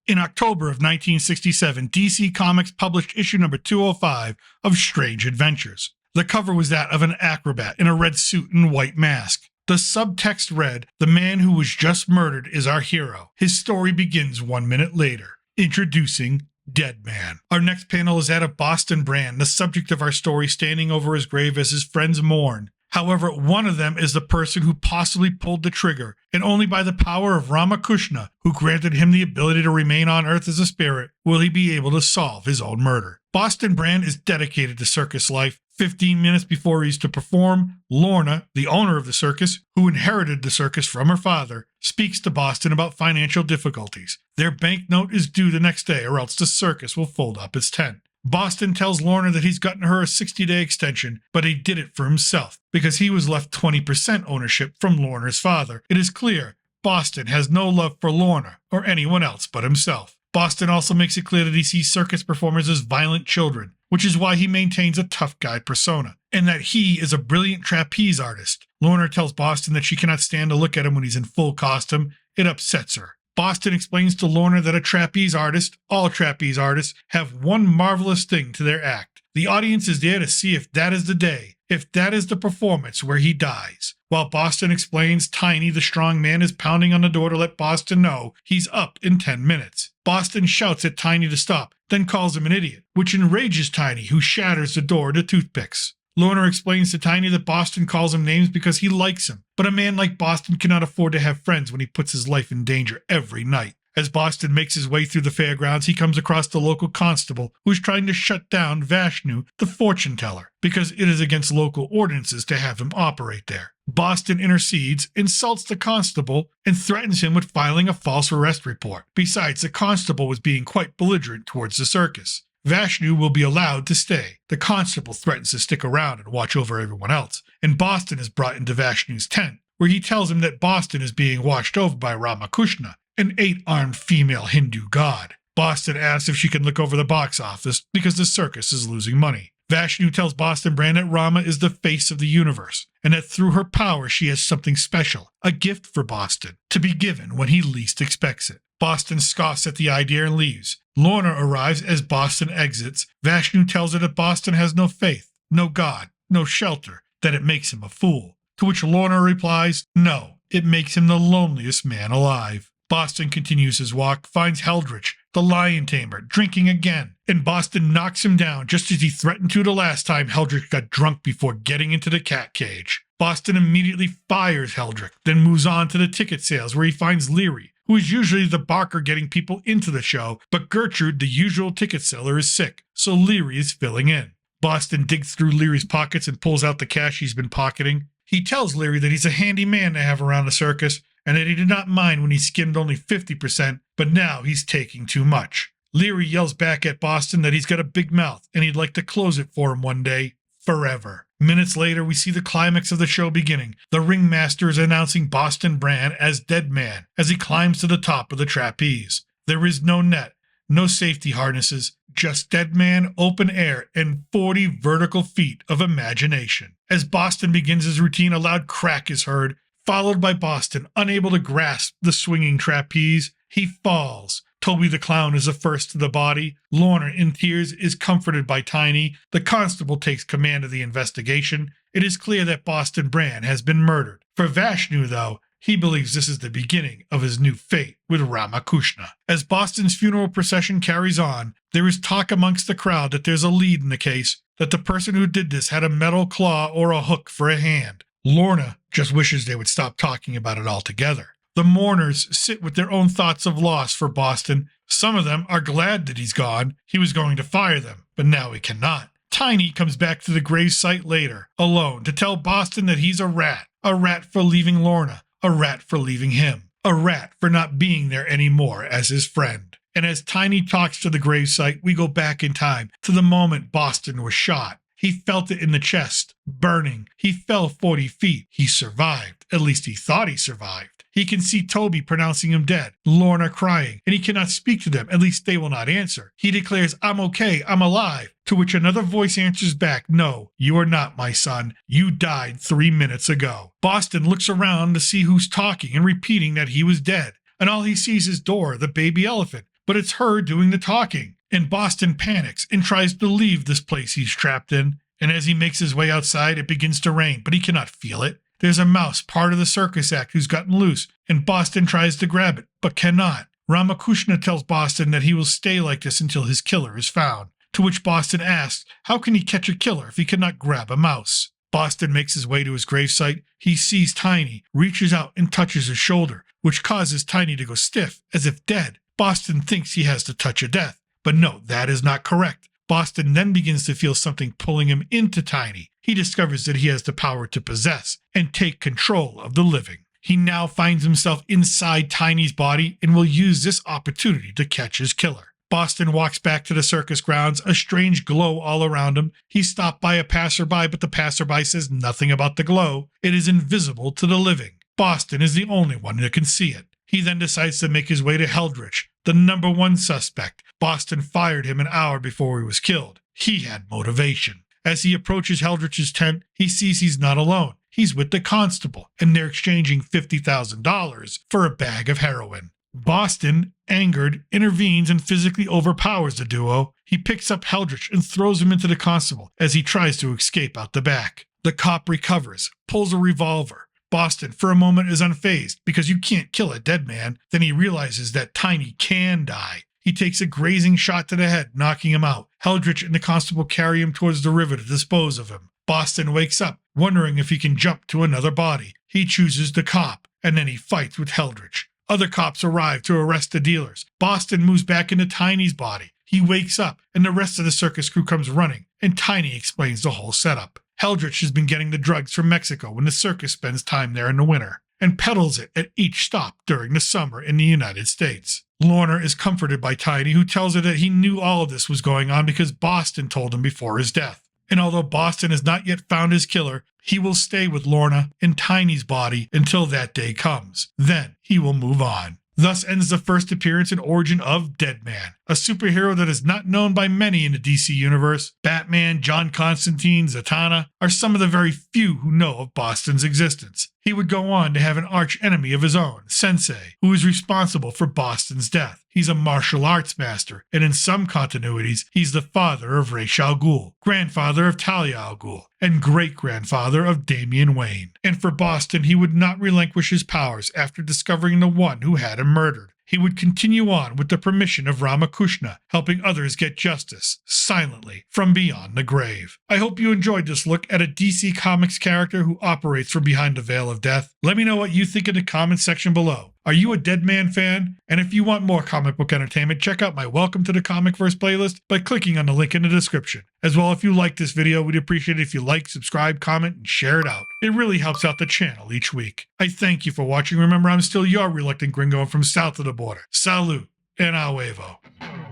In October of 1967, DC Comics published issue number 205 of Strange Adventures. The cover was that of an acrobat in a red suit and white mask. The subtext read, "The man who was just murdered is our hero. His story begins 1 minute later." Introducing Deadman. Our next panel is that of Boston Brand, the subject of our story, standing over his grave as his friends mourn. However, one of them is the person who possibly pulled the trigger, and only by the power of Ramakrishna, who granted him the ability to remain on Earth as a spirit, will he be able to solve his own murder. Boston Brand is dedicated to circus life. 15 minutes before he's to perform, Lorna, the owner of the circus, who inherited the circus from her father, speaks to Boston about financial difficulties. Their banknote is due the next day, or else the circus will fold up its tent. Boston tells Lorna that he's gotten her a 60-day extension, but he did it for himself, because he was left 20% ownership from Lorna's father. It is clear Boston has no love for Lorna, or anyone else but himself. Boston also makes it clear that he sees circus performers as violent children, which is why he maintains a tough guy persona, and that he is a brilliant trapeze artist. Lorna tells Boston that she cannot stand to look at him when he's in full costume. It upsets her. Boston explains to Lorna that a trapeze artist, all trapeze artists, have one marvelous thing to their act. The audience is there to see if that is the day, if that is the performance where he dies. While Boston explains, Tiny, the strong man, is pounding on the door to let Boston know he's up in 10 minutes. Boston shouts at Tiny to stop, then calls him an idiot, which enrages Tiny, who shatters the door to toothpicks. Lorna explains to Tiny that Boston calls him names because he likes him, but a man like Boston cannot afford to have friends when he puts his life in danger every night. As Boston makes his way through the fairgrounds, he comes across the local constable who's trying to shut down Vashnu, the fortune teller, because it is against local ordinances to have him operate there. Boston intercedes, insults the constable, and threatens him with filing a false arrest report. Besides, the constable was being quite belligerent towards the circus. Vashnu will be allowed to stay. The constable threatens to stick around and watch over everyone else, and Boston is brought into Vashnu's tent, where he tells him that Boston is being watched over by Ramakrishna, an 8-armed female Hindu god. Boston asks if she can look over the box office because the circus is losing money. Vashnu tells Boston Brand that Rama is the face of the universe, and that through her power she has something special, a gift for Boston, to be given when he least expects it. Boston scoffs at the idea and leaves. Lorna arrives as Boston exits. Vashnu tells her that Boston has no faith, no God, no shelter, that it makes him a fool. To which Lorna replies, no, it makes him the loneliest man alive. Boston continues his walk, finds Heldrich, the lion tamer, drinking again, and Boston knocks him down just as he threatened to the last time Heldrich got drunk before getting into the cat cage. Boston immediately fires Heldrich, then moves on to the ticket sales where he finds Leary, who is usually the barker getting people into the show, but Gertrude, the usual ticket seller, is sick, so Leary is filling in. Boston digs through Leary's pockets and pulls out the cash he's been pocketing. He tells Leary that he's a handy man to have around the circus, and that he did not mind when he skimmed only 50%, but now he's taking too much. Leary yells back at Boston that he's got a big mouth, and he'd like to close it for him one day, forever. Minutes later, we see the climax of the show beginning. The ringmaster is announcing Boston Brand as Deadman as he climbs to the top of the trapeze. There is no net, no safety harnesses, just Deadman, open air, and 40 vertical feet of imagination. As Boston begins his routine, a loud crack is heard, followed by Boston, unable to grasp the swinging trapeze. He falls. Toby the Clown is the first to the body. Lorna, in tears, is comforted by Tiny. The constable takes command of the investigation. It is clear that Boston Brand has been murdered. For Vashnu, though, he believes this is the beginning of his new fate with Ramakrishna. As Boston's funeral procession carries on, there is talk amongst the crowd that there's a lead in the case, that the person who did this had a metal claw or a hook for a hand. Lorna just wishes they would stop talking about it altogether. The mourners sit with their own thoughts of loss for Boston. Some of them are glad that he's gone. He was going to fire them, but now he cannot. Tiny comes back to the grave site later, alone, to tell Boston that he's a rat for leaving Lorna, a rat for leaving him, a rat for not being there anymore as his friend. And as Tiny talks to the gravesite, we go back in time to the moment Boston was shot. He felt it in the chest, burning. He fell 40 feet. He survived. At least he thought he survived. He can see Toby pronouncing him dead, Lorna crying, and he cannot speak to them. At least they will not answer. He declares, "I'm okay, I'm alive," to which another voice answers back, "No, you are not, my son. You died 3 minutes ago." Boston looks around to see who's talking and repeating that he was dead, and all he sees is Dora, the baby elephant, but it's her doing the talking. And Boston panics and tries to leave this place he's trapped in. And as he makes his way outside, it begins to rain, but he cannot feel it. There's a mouse, part of the circus act, who's gotten loose, and Boston tries to grab it, but cannot. Ramakrishna tells Boston that he will stay like this until his killer is found, to which Boston asks, how can he catch a killer if he cannot grab a mouse? Boston makes his way to his gravesite. He sees Tiny, reaches out and touches his shoulder, which causes Tiny to go stiff, as if dead. Boston thinks he has the touch of death, but no, that is not correct. Boston then begins to feel something pulling him into Tiny. He discovers that he has the power to possess and take control of the living. He now finds himself inside Tiny's body and will use this opportunity to catch his killer. Boston walks back to the circus grounds, a strange glow all around him. He's stopped by a passerby, but the passerby says nothing about the glow. It is invisible to the living. Boston is the only one that can see it. He then decides to make his way to Heldrich, the #1 suspect. Boston fired him an hour before he was killed. He had motivation. As he approaches Heldrich's tent, he sees he's not alone. He's with the constable, and they're exchanging $50,000 for a bag of heroin. Boston, angered, intervenes and physically overpowers the duo. He picks up Heldrich and throws him into the constable as he tries to escape out the back. The cop recovers, pulls a revolver. Boston, for a moment, is unfazed because you can't kill a dead man. Then he realizes that Tiny can die. He takes a grazing shot to the head, knocking him out. Heldrich and the constable carry him towards the river to dispose of him. Boston wakes up, wondering if he can jump to another body. He chooses the cop, and then he fights with Heldrich. Other cops arrive to arrest the dealers. Boston moves back into Tiny's body. He wakes up, and the rest of the circus crew comes running, and Tiny explains the whole setup. Heldrich has been getting the drugs from Mexico when the circus spends time there in the winter, and peddles it at each stop during the summer in the United States. Lorna is comforted by Tiny, who tells her that he knew all of this was going on because Boston told him before his death. And although Boston has not yet found his killer, he will stay with Lorna in Tiny's body until that day comes. Then he will move on. Thus ends the first appearance and origin of Deadman, a superhero that is not known by many in the DC universe. Batman, John Constantine, Zatanna are some of the very few who know of Boston's existence. He would go on to have an arch-enemy of his own, Sensei, who is responsible for Boston's death. He's a martial arts master, and in some continuities, he's the father of Ra's al Ghul, grandfather of Talia al Ghul, and great-grandfather of Damian Wayne. And for Boston, he would not relinquish his powers after discovering the one who had him murdered. He would continue on with the permission of Ramakrishna, helping others get justice, silently, from beyond the grave. I hope you enjoyed this look at a DC Comics character who operates from behind the veil of death. Let me know what you think in the comments section below. Are you a Deadman fan? And if you want more comic book entertainment, check out my Welcome to the Comicverse playlist by clicking on the link in the description. As well, if you like this video, we'd appreciate it if you like, subscribe, comment, and share it out. It really helps out the channel each week. I thank you for watching. Remember, I'm still your reluctant gringo from south of the border. Salute and a huevo.